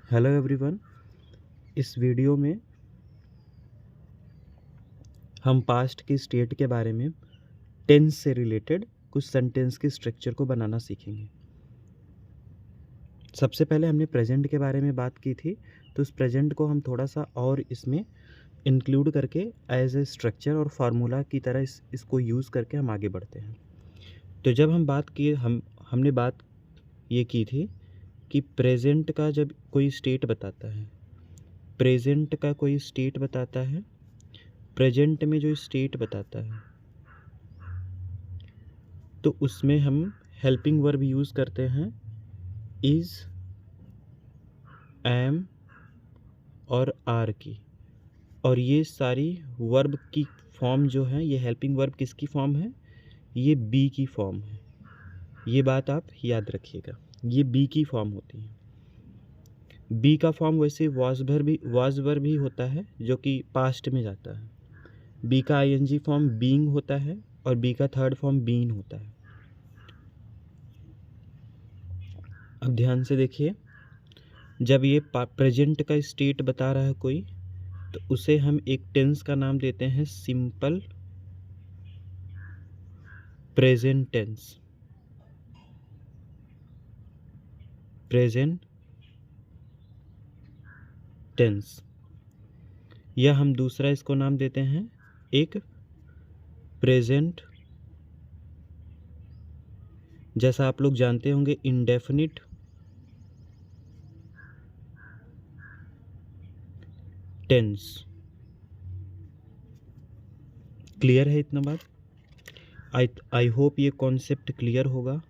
Hello everyone. इस video में हम पास्ट की स्टेट के बारे में टेंस से रिलेटेड कुछ सेंटेंस के स्ट्रक्चर को बनाना सीखेंगे। सबसे पहले हमने प्रेजेंट के बारे में बात की थी, तो उस प्रेजेंट को हम थोड़ा सा और इसमें इंक्लूड करके एज ए स्ट्रक्चर और फार्मूला की तरह इसको यूज़ करके हम आगे बढ़ते हैं। तो जब हम बात किए हमने बात ये की थी कि प्रेजेंट का जब कोई स्टेट बताता है, प्रेजेंट का कोई स्टेट बताता है, प्रेजेंट में जो स्टेट बताता है तो उसमें हम हेल्पिंग वर्ब यूज़ करते हैं इज़, एम और आर की। और ये सारी वर्ब की फॉर्म जो है, ये हेल्पिंग वर्ब किसकी फॉर्म है? ये बी की फॉर्म है। ये बात आप याद रखिएगा, ये बी की फॉर्म होती है। बी का फॉर्म वैसे वाज वर्ब भी होता है जो कि पास्ट में जाता है। बी का आईएनजी फॉर्म बीइंग होता है और बी का थर्ड फॉर्म बीन होता है। अब ध्यान से देखिए, जब ये प्रेजेंट का स्टेट बता रहा है कोई, तो उसे हम एक टेंस का नाम देते हैं simple present tense. Present tense. या हम दूसरा इसको नाम देते हैं एक प्रेजेंट, जैसा आप लोग जानते होंगे, इंडेफिनिट टेंस। क्लियर है इतना बात? आई होप ये कॉन्सेप्ट क्लियर होगा।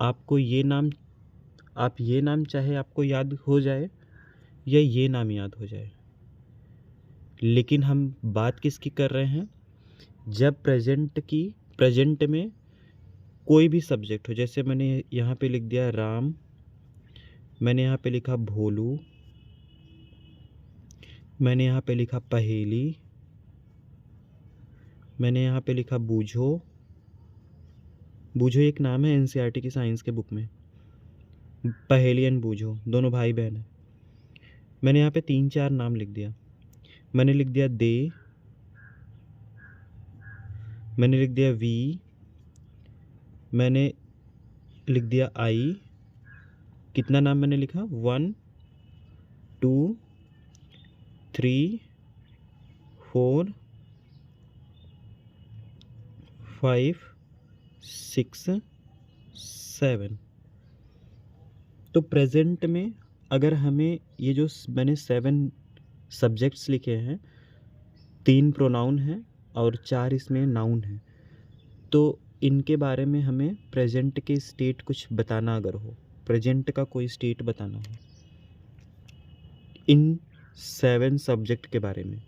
आपको ये नाम, आप ये नाम चाहे आपको याद हो जाए या ये नाम याद हो जाए, लेकिन हम बात किसकी कर रहे हैं? जब प्रेजेंट में कोई भी सब्जेक्ट हो, जैसे मैंने यहाँ पे लिख दिया राम, मैंने यहाँ पे लिखा भोलू, मैंने यहाँ पे लिखा पहेली, मैंने यहाँ पे लिखा बूझो। बूझो एक नाम है एनसीईआरटी की साइंस के बुक में। पहेली एंड बूझो दोनों भाई बहन है। मैंने यहाँ पे 3-4 नाम लिख दिया। मैंने लिख दिया दे, मैंने लिख दिया वी, मैंने लिख दिया आई। कितना नाम मैंने लिखा? 1 2 3 4 5 6 7। तो प्रेजेंट में अगर हमें ये जो मैंने 7 सब्जेक्ट्स लिखे हैं, 3 प्रोनाउन हैं और 4 इसमें नाउन हैं, तो इनके बारे में हमें प्रेजेंट के स्टेट कुछ बताना अगर हो, प्रेजेंट का कोई स्टेट बताना हो इन 7 सब्जेक्ट के बारे में,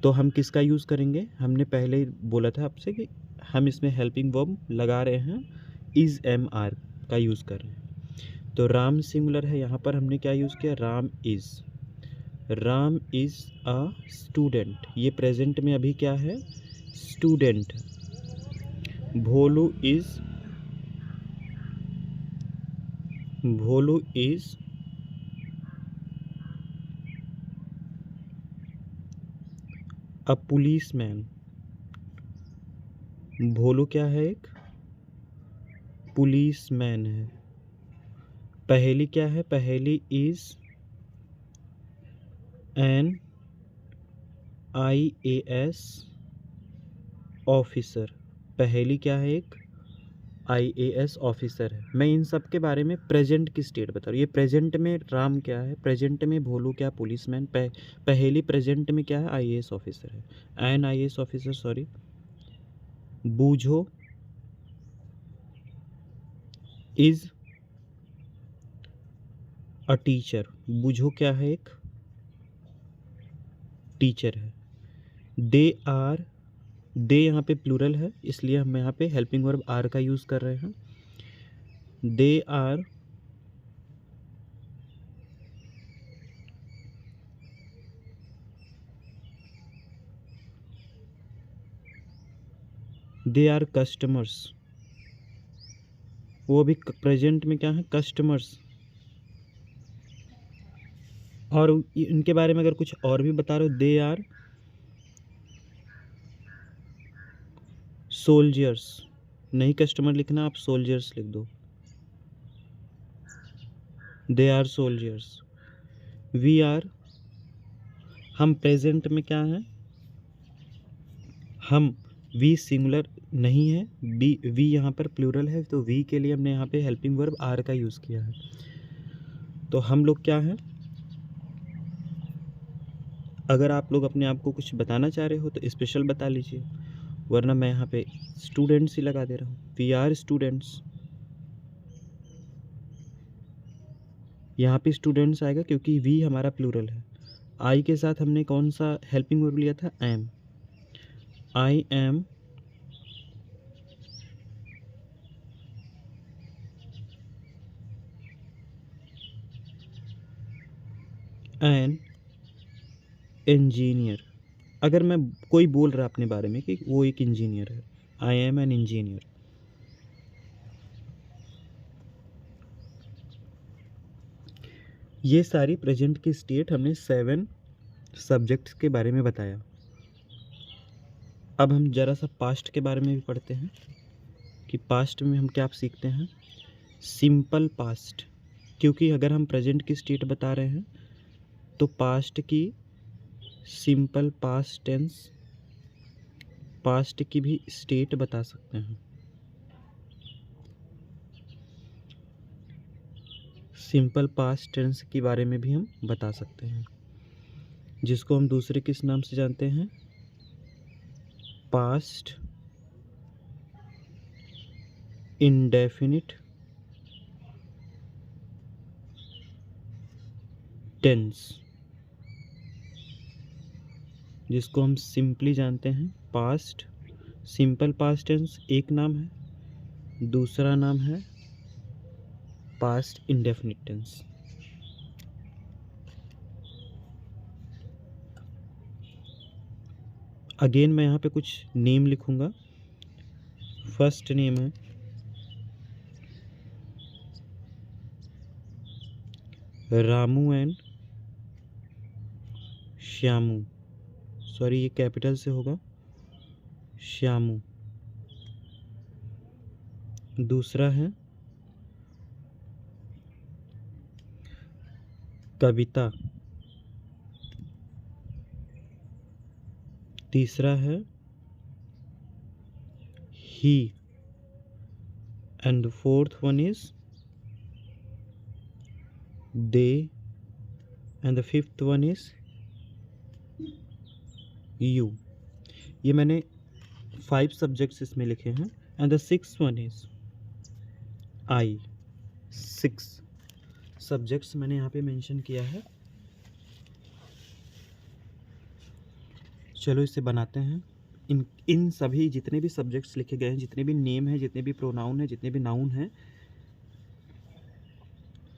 तो हम किसका यूज़ करेंगे? हमने पहले ही बोला था आपसे कि हम इसमें हेल्पिंग वर्ब लगा रहे हैं, इज़ एम आर का यूज़ कर रहे हैं। तो राम सिंगुलर है, यहाँ पर हमने क्या यूज़ किया? Ram is a student. ये प्रेजेंट में अभी क्या है? Student. Bholu is a policeman. Bholu क्या है? एक पुलिसमैन है। पहेली क्या है? पहेली इज़ एन IAS ऑफिसर। पहेली क्या है? एक IAS ऑफिसर है। मैं इन सब के बारे में प्रेजेंट की स्टेट बता रहा हूँ। ये प्रेजेंट में राम क्या है, प्रेजेंट में भोलू क्या, पुलिसमैन। पहेली प्रेजेंट में क्या है? IAS ऑफिसर है, an IAS officer, sorry. Boojho is a teacher. Boojho क्या है? एक टीचर है। दे यहाँ पे प्लूरल है, इसलिए हम यहाँ पे हेल्पिंग वर्ब आर का यूज़ कर रहे हैं। They are customers. वो अभी प्रेजेंट में क्या है? कस्टमर्स। और इनके बारे में अगर कुछ और भी बता रहे हो, दे आर सोल्जर्स, नहीं कस्टमर लिखना, आप सोल्जर्स लिख दो, they are soldiers. We are, हम प्रेजेंट में क्या हैं, हम वी सिंगुलर नहीं है, वी यहाँ पर प्लूरल है, तो वी के लिए हमने यहाँ पे हेल्पिंग वर्ब आर का यूज़ किया है। तो हम लोग क्या हैं, अगर आप लोग अपने आप को कुछ बताना चाह रहे हो तो स्पेशल बता लीजिए, वरना मैं यहाँ पे स्टूडेंट्स ही लगा दे रहा हूँ, वी आर स्टूडेंट्स। यहाँ पे स्टूडेंट्स आएगा क्योंकि वी हमारा प्लूरल है। आई के साथ हमने कौन सा हेल्पिंग वर्ब लिया था, am, I am an engineer. अगर मैं कोई बोल रहा अपने बारे में कि वो एक इंजीनियर है, आई एम एन इंजीनियर। ये सारी प्रेजेंट की स्टेट हमने 7 सब्जेक्ट्स के बारे में बताया। अब हम ज़रा सा पास्ट के बारे में भी पढ़ते हैं कि पास्ट में हम क्या सीखते हैं, सिंपल पास्ट, क्योंकि अगर हम प्रेजेंट की स्टेट बता रहे हैं तो पास्ट की सिंपल पास्ट टेंस, पास्ट की भी स्टेट बता सकते हैं। सिंपल पास्ट टेंस के बारे में भी हम बता सकते हैं, जिसको हम दूसरे किस नाम से जानते हैं, पास्ट इंडेफिनिट टेंस, जिसको हम सिंपली जानते हैं पास्ट। सिंपल पास्ट टेंस एक नाम है, दूसरा नाम है पास्ट इंडेफिनिट टेंस। अगेन मैं यहाँ पे कुछ नेम लिखूँगा। फर्स्ट नेम है रामू एंड श्यामू, सॉरी ये कैपिटल से होगा, श्यामू। दूसरा है कविता। तीसरा है he, and fourth one is they, and the fifth one is you. ये मैंने 5 सब्जेक्ट्स इसमें लिखे हैं, and the six one is I. 6 subjects मैंने यहाँ पे मेंशन किया है। चलो इसे बनाते हैं। इन सभी जितने भी सब्जेक्ट्स लिखे गए हैं, जितने भी नेम हैं, जितने भी प्रोनाउन हैं, जितने भी नाउन हैं,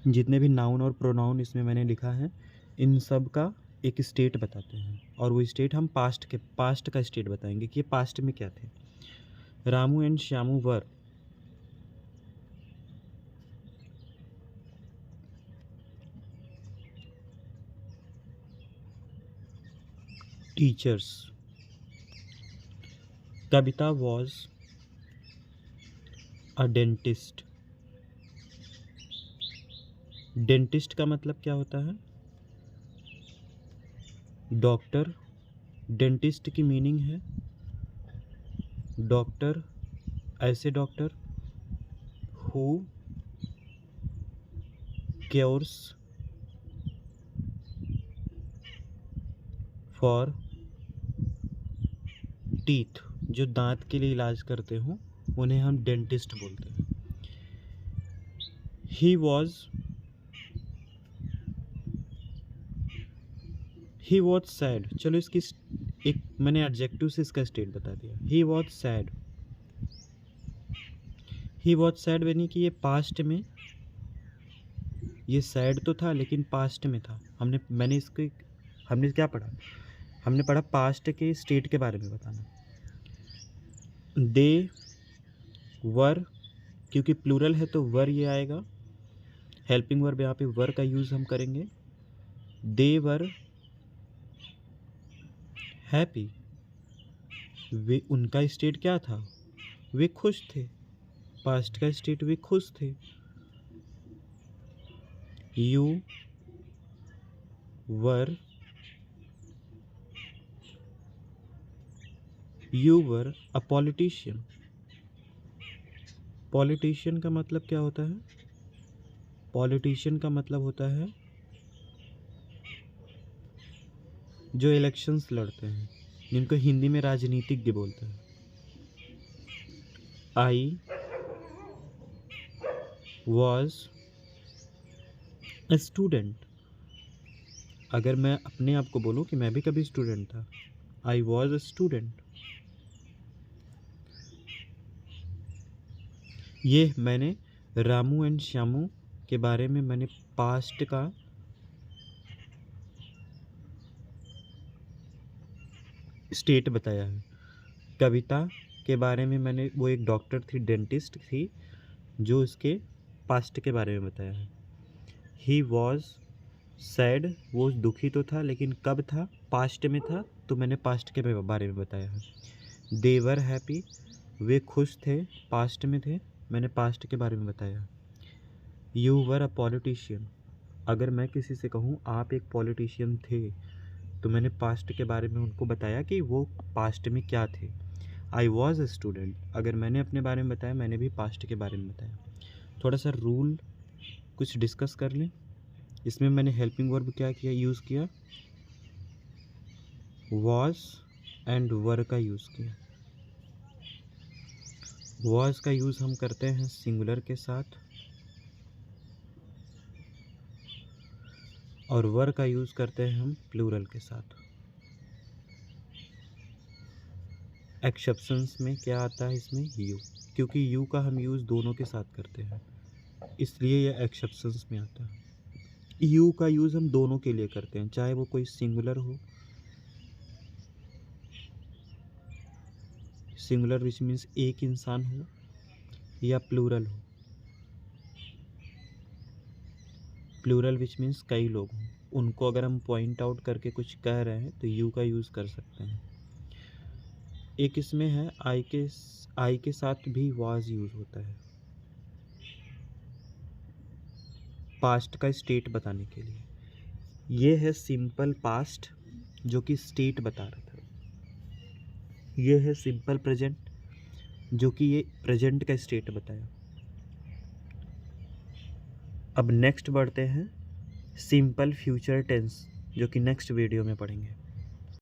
जितने भी नाउन और प्रोनाउन इसमें मैंने लिखा है, इन सब का एक स्टेट बताते हैं, और वो स्टेट हम पास्ट का स्टेट बताएंगे कि ये पास्ट में क्या थे। Ramu and Shyamu were teachers. Kavita was a dentist. Dentist का मतलब क्या होता है, डॉक्टर। डेंटिस्ट की मीनिंग है डॉक्टर, ऐसे doctor who cures for teeth, जो दांत के लिए इलाज करते हो उन्हें हम डेंटिस्ट बोलते हैं। He was sad. चलो इसकी एक मैंने एडजेक्टिव से इसका स्टेट बता दिया, he was sad. He was sad यानी कि ये पास्ट में, ये सैड तो था लेकिन पास्ट में था। हमने क्या पढ़ा, हमने पढ़ा पास्ट के स्टेट के बारे में बताना। दे वर, क्योंकि प्लूरल है तो वर ये आएगा, हेल्पिंग वर्ब यहाँ पे वर का यूज़ हम करेंगे। दे वर हैप्पी, वे उनका स्टेट क्या था, वे खुश थे। पास्ट का स्टेट वे खुश थे। You were a politician. Politician का मतलब क्या होता है? पॉलिटिशियन का मतलब होता है जो इलेक्शंस लड़ते हैं, जिनको हिंदी में राजनीतिज्ञ बोलते हैं। I was a student. अगर मैं अपने आप को बोलूं कि मैं भी कभी स्टूडेंट था, आई वॉज ए स्टूडेंट। ये मैंने रामू एंड श्यामू के बारे में मैंने पास्ट का स्टेट बताया है। कविता के बारे में मैंने, वो एक डॉक्टर थी, डेंटिस्ट थी, जो उसके पास्ट के बारे में बताया है। ही वॉज सैड, वो दुखी तो था लेकिन कब था, पास्ट में था, तो मैंने पास्ट के बारे में बताया है। दे वर हैप्पी, वे खुश थे, पास्ट में थे, मैंने पास्ट के बारे में बताया। यू वर अ पॉलिटिशियन, अगर मैं किसी से कहूँ आप एक पॉलिटिशियन थे, तो मैंने पास्ट के बारे में उनको बताया कि वो पास्ट में क्या थे। आई वॉज अ स्टूडेंट, अगर मैंने अपने बारे में बताया, मैंने भी पास्ट के बारे में बताया। थोड़ा सा रूल कुछ डिस्कस कर लें। इसमें मैंने हेल्पिंग वर्ब क्या किया, यूज़ किया, वॉज एंड वर का यूज़ किया। वॉज का यूज़ हम करते हैं सिंगुलर के साथ, और वर का यूज़ करते हैं हम प्लूरल के साथ। एक्सेप्शंस में क्या आता है इसमें, यू, क्योंकि यू का हम यूज़ दोनों के साथ करते हैं, इसलिए यह एक्सेप्शंस में आता है। यू का यूज़ हम दोनों के लिए करते हैं, चाहे वो कोई सिंगुलर हो, सिंगुलर विच मीन्स एक इंसान हो, या प्लूरल हो, प्लूरल विच मीन्स कई लोग हों। उनको अगर हम पॉइंट आउट करके कुछ कह रहे हैं तो यू का यूज़ कर सकते हैं। एक इसमें है आई के साथ भी वाज यूज़ होता है पास्ट का स्टेट बताने के लिए। ये है सिंपल पास्ट जो कि स्टेट बता रहा था। ये है सिंपल प्रेजेंट जो कि ये प्रेजेंट का स्टेट बताया। अब नेक्स्ट बढ़ते हैं सिंपल फ्यूचर टेंस, जो कि नेक्स्ट वीडियो में पढ़ेंगे।